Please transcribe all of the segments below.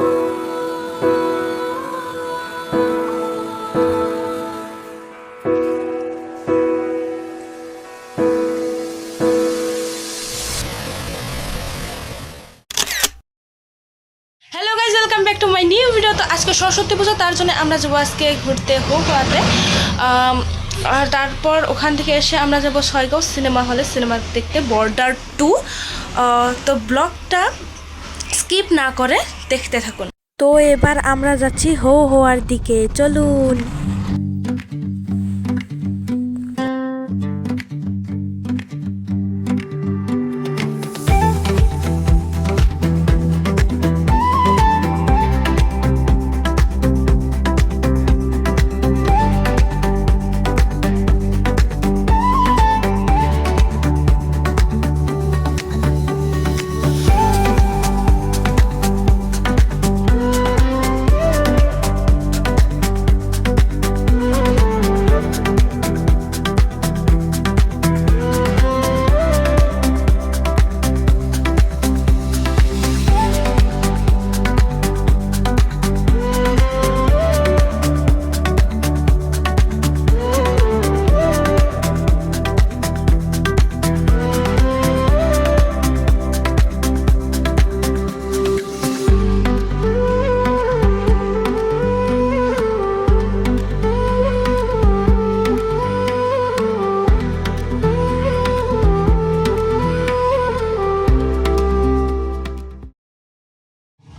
Hello guys, welcome back to my new video. তো আজকে সরস্বতী পুজো, তার জন্য আমরা যাবো আজকে ঘুরতে হোয়াতে। আর তারপর ওখান থেকে এসে আমরা যাবো ছয়গাঁও সিনেমা হলে সিনেমা দেখতে বর্ডার 2। তো ব্লগটা স্কিপ না করে দেখতে থাকুন। তো এবার আমরা যাচ্ছি হওয়ার দিকে, চলুন।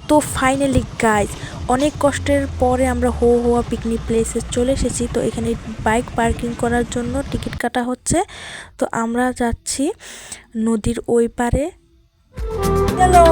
তো ফাইনালি গাইজ, অনেক কষ্টের পরে আমরা হওয়া পিকনিক প্লেসে চলে এসেছি। তো এখানে বাইক পার্কিং করার জন্য টিকিট কাটা হচ্ছে। তো আমরা যাচ্ছি নদীর ওই পারে। হ্যালো,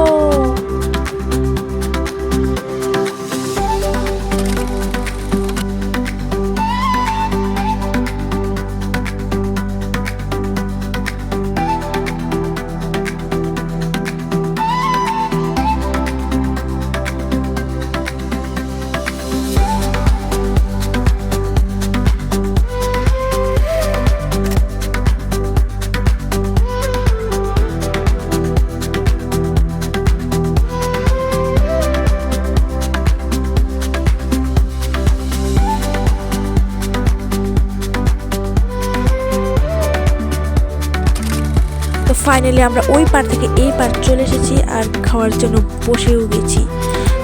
তো ফাইনালি আমরা ওই পার থেকে এই পার চলে এসেছি আর খাওয়ার জন্য বসেও গেছি।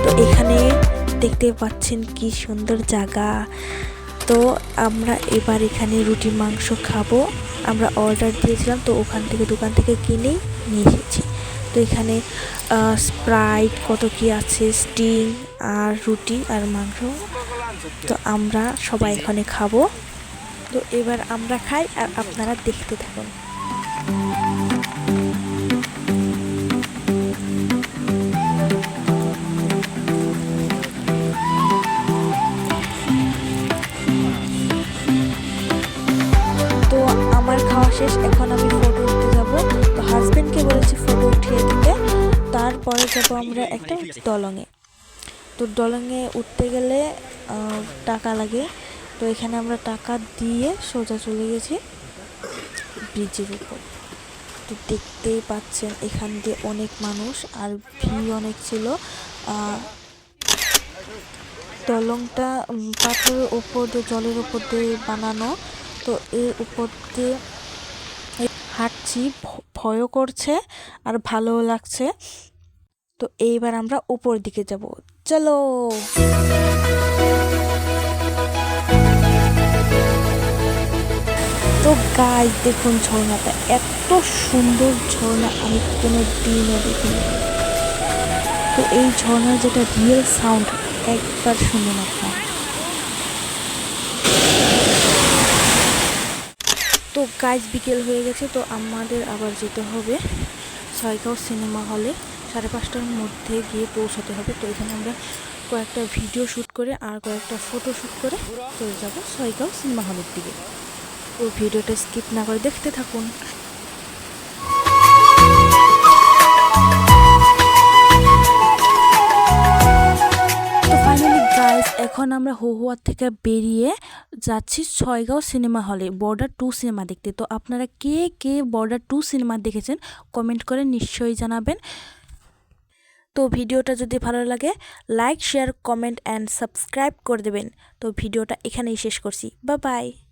তো এখানে দেখতে পাচ্ছেন কি সুন্দর জায়গা। তো আমরা এবার এখানে রুটি মাংস খাবো। আমরা অর্ডার দিয়েছিলাম, তো ওখান থেকে দোকান থেকে কিনেই নিয়ে এসেছি। তো এখানে স্প্রাইট কত কি আছে, স্টিং আর রুটি আর মাংস। তো আমরা সবাই এখানে খাবো। তো এবার আমরা খাই আর আপনারা দেখতে থাকুন। তো আমার খাওয়া শেষ, এখন আমি ফটো উঠতে যাব। তো হাজব্যান্ডকে বলেছি ফটো উঠিয়ে দিতে। তারপরে যাব আমরা একটা দলঙে। তো দলঙে উঠতে গেলে টাকা লাগে। তো এখানে আমরা টাকা দিয়ে সোজা চলে গেছি ব্রিজের উপর। তো দেখতেই পাচ্ছেন এখান দিয়ে অনেক মানুষ আর ভিড় অনেক ছিল। দলংটা পাথরের উপর দিয়ে, জলের উপর দিয়ে বানানো। তো এর উপর দিয়ে হাঁটছি, ভয়ও করছে আর ভালোও লাগছে। তো এইবার আমরা উপর দিকে যাব, চলো। তো গাইস দেখুন ঝর্ণাটা, এত সুন্দর ঝর্ণা আমি কোনো দিনও দেখিনি। তো এই ঝর্ণার যেটা রিয়েল সাউন্ড একবার শুনুন আপনারা। তো গাইস বিকেল হয়ে গেছে, তো আমাদের আবার যেতে হবে ছয়গাঁও সিনেমা হলে। 5:30টার মধ্যে গিয়ে পৌঁছাতে হবে। তো এখানে আমরা কয়েকটা ভিডিও শ্যুট করে আর কয়েকটা ফটো শ্যুট করে চলে যাব ছয়গাঁও সিনেমা হলের দিকে। তো ভিডিওটা স্কিপ না করে দেখতে থাকুন। তো ফাইনালি গাইস, এখন আমরা হওয়া থেকে বেরিয়ে যাচ্ছি ছয়গাঁও সিনেমা হলে বর্ডার 2 সিনেমা দেখতে। তো আপনারা কে কে বর্ডার 2 সিনেমা দেখেছেন কমেন্ট করে নিশ্চয়ই জানাবেন। তো ভিডিওটা যদি ভালো লাগে like share comment and subscribe করে দেবেন। তো ভিডিওটা এখানেই শেষ করছি। Bye bye.